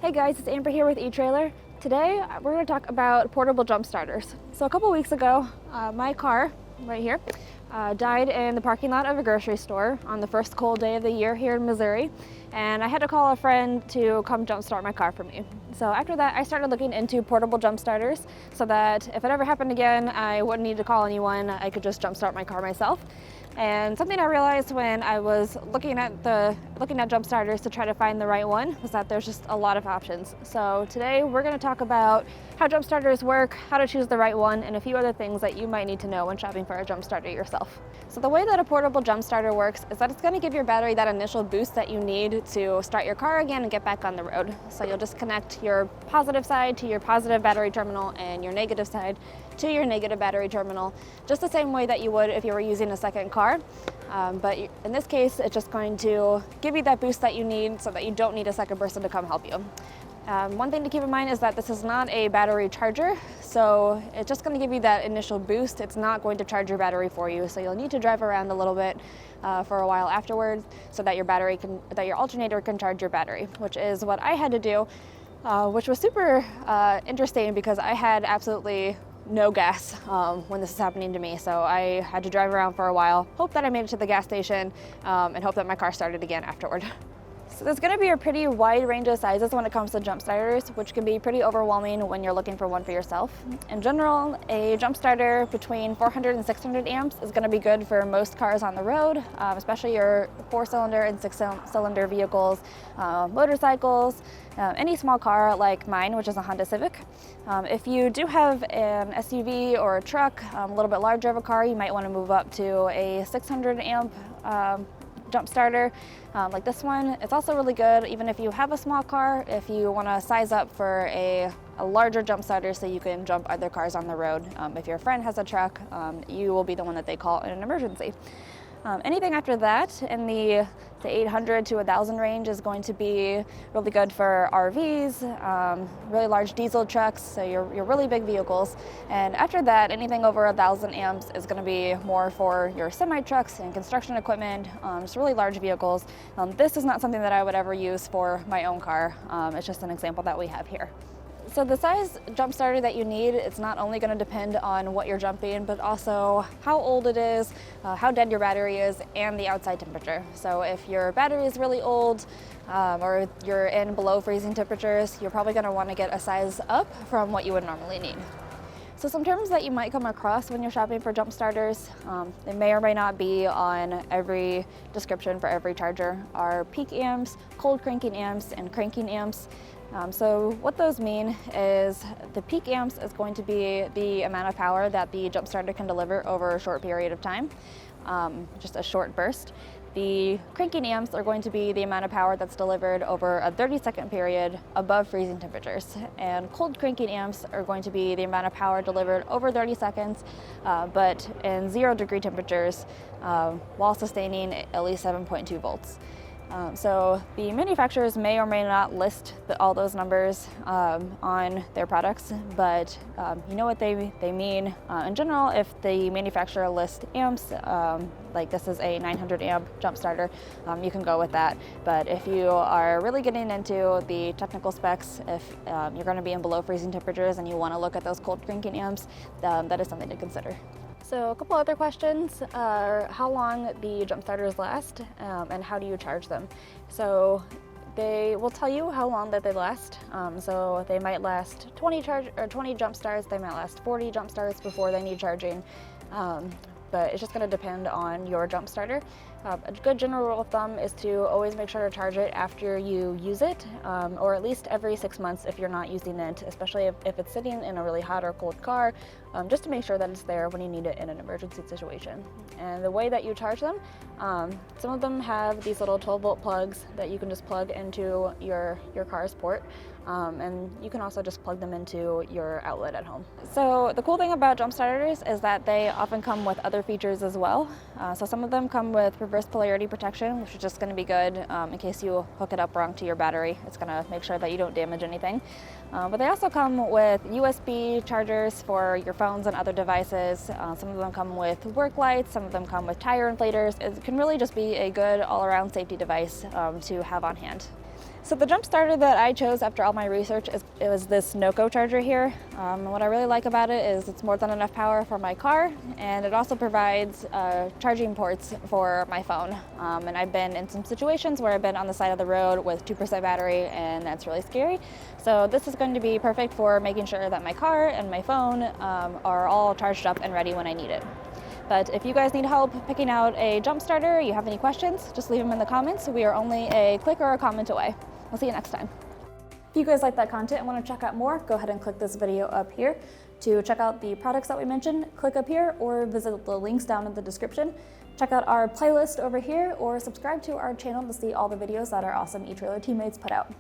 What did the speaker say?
Hey guys, it's Amber here with eTrailer. Today we're going to talk about portable jump starters. So a couple weeks ago, my car right here died in the parking lot of a grocery store on the first cold day of the year here in Missouri, and I had to call a friend to come jump start my car for me. So after that, I started looking into portable jump starters so that if it ever happened again, I wouldn't need to call anyone. I could just jump start my car myself. And something I realized when I was looking at jump starters to try to find the right one was that there's just a lot of options. So today we're going to talk about how jump starters work, how to choose the right one, and a few other things that you might need to know when shopping for a jump starter yourself. So the way that a portable jump starter works is that it's going to give your battery that initial boost that you need to start your car again and get back on the road. So you'll just connect your positive side to your positive battery terminal and your negative side to your negative battery terminal, just the same way that you would if you were using a second car. But in this case, it's just going to give you that boost that you need so that you don't need a second person to come help you. One thing to keep in mind is that this is not a battery charger, so it's just going to give you that initial boost. It's not going to charge your battery for you, so you'll need to drive around a little bit for a while afterwards so that your alternator can charge your battery, which is what I had to do, which was super interesting because I had absolutely no gas when this is happening to me. So I had to drive around for a while, hope that I made it to the gas station, and hope that my car started again afterward. So there's going to be a pretty wide range of sizes when it comes to jump starters, which can be pretty overwhelming when you're looking for one for yourself. In general, a jump starter between 400 and 600 amps is going to be good for most cars on the road, especially your 4-cylinder and 6-cylinder vehicles, motorcycles, any small car like mine, which is a Honda Civic. If you do have an SUV or a truck, a little bit larger of a car, you might want to move up to a 600 amp jump starter like this one. It's also really good even if you have a small car, if you want to size up for a larger jump starter so you can jump other cars on the road. If your friend has a truck, you will be the one that they call in an emergency. Anything after that in the 800 to 1,000 range is going to be really good for RVs, really large diesel trucks, so your really big vehicles. And after that, anything over 1,000 amps is going to be more for your semi-trucks and construction equipment, just really large vehicles. This is not something that I would ever use for my own car. It's just an example that we have here. So the size jump starter that you need, it's not only going to depend on what you're jumping, but also how old it is, how dead your battery is, and the outside temperature. So if your battery is really old, or you're in below freezing temperatures, you're probably going to want to get a size up from what you would normally need. So some terms that you might come across when you're shopping for jump starters, they may or may not be on every description for every charger, are peak amps, cold cranking amps, and cranking amps. So what those mean is the peak amps is going to be the amount of power that the jump starter can deliver over a short period of time, just a short burst. The cranking amps are going to be the amount of power that's delivered over a 30-second period above freezing temperatures. And cold cranking amps are going to be the amount of power delivered over 30 seconds, but in 0-degree temperatures while sustaining at least 7.2 volts. So the manufacturers may or may not list all those numbers on their products, but you know what they mean. In general, if the manufacturer lists amps, like this is a 900 amp jump starter, you can go with that. But if you are really getting into the technical specs, if you're going to be in below freezing temperatures and you want to look at those cold cranking amps, that is something to consider. So a couple other questions are how long the jump starters last and how do you charge them. So they will tell you how long that they last. So they might last 20 jump starts, they might last 40 jump starts before they need charging. But it's just going to depend on your jump starter. A good general rule of thumb is to always make sure to charge it after you use it, or at least every 6 months if you're not using it, especially if it's sitting in a really hot or cold car, just to make sure that it's there when you need it in an emergency situation. And the way that you charge them, some of them have these little 12-volt plugs that you can just plug into your car's port. And you can also just plug them into your outlet at home. So the cool thing about jump starters is that they often come with other features as well. So some of them come with reverse polarity protection, which is just going to be good in case you hook it up wrong to your battery. It's going to make sure that you don't damage anything. But they also come with USB chargers for your phones and other devices. Some of them come with work lights, some of them come with tire inflators. It can really just be a good all-around safety device to have on hand. So the jump starter that I chose after all my research was this Noco charger here. What I really like about it is it's more than enough power for my car, and it also provides charging ports for my phone. And I've been in some situations where I've been on the side of the road with 2% battery, and that's really scary. So this is going to be perfect for making sure that my car and my phone are all charged up and ready when I need it. But if you guys need help picking out a jump starter, you have any questions, just leave them in the comments. We are only a click or a comment away. We'll see you next time. If you guys like that content and want to check out more, go ahead and click this video up here. To check out the products that we mentioned, click up here or visit the links down in the description. Check out our playlist over here or subscribe to our channel to see all the videos that our awesome eTrailer teammates put out.